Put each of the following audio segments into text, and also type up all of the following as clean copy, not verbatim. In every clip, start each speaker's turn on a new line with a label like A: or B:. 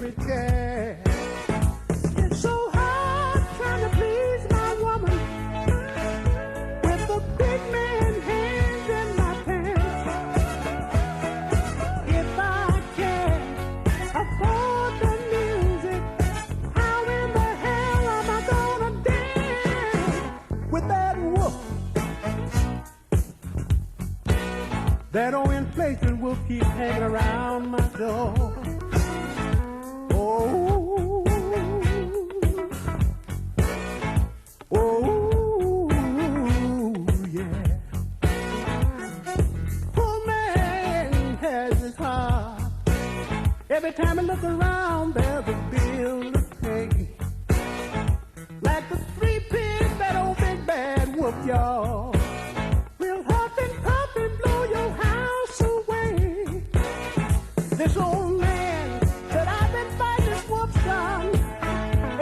A: every chair. It's so hard trying to please my woman with the big man hands in my pants. If I can't afford the music, how in the hell am I gonna dance with that wolf? That old inflation will keep hanging around my door. Oh, oh, yeah. Poor man has his heart. Every time I look around, there's a bill to pay. Like the three pigs that old big bad wolf, y'all. This old man said I've been fighting this wolf's son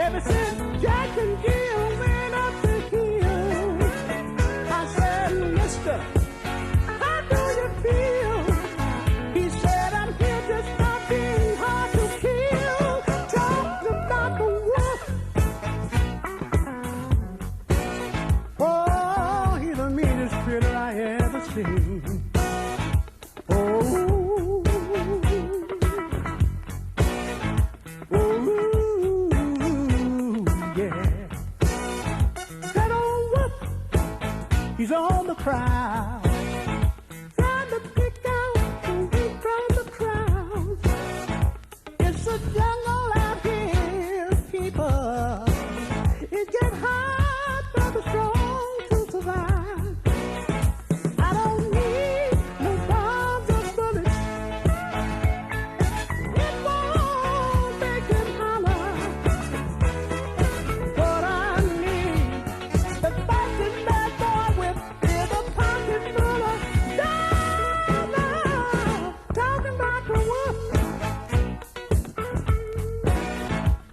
A: ever since Jack and Jill went up the hill. I said, mister, how do you feel? He said, I'm here just not being hard to kill. Talk about the wolf. Oh, he's the meanest critter I ever seen. Oh. He's on the prowl, trying to pick out the weak from the crowd. It's a jungle out here, people. It gets hard for the strong to survive. I don't need no bombs or bullets. It won't make him holler. What I need, the fighting bad boy with a pocket full of dollars. Talking about the wolf.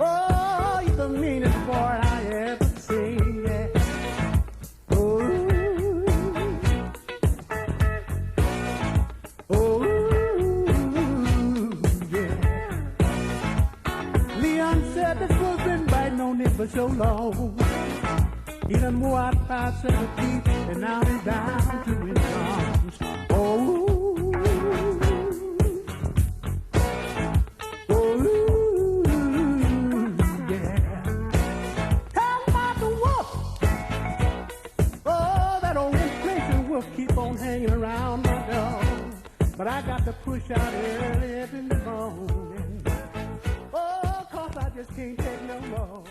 A: Oh, he's the meanest boy I ever seen. Yeah. Oh, oh, yeah. Leon said this wolf's been biting on him for so long. He done wore out 5 7 feet, and now he's down to his arms. Oh, oh, yeah. Tell about the wolf. Oh, that old inflation wolf keep on hanging around my door. But I got to push out early in the morning. Oh, 'cause I just can't take no more.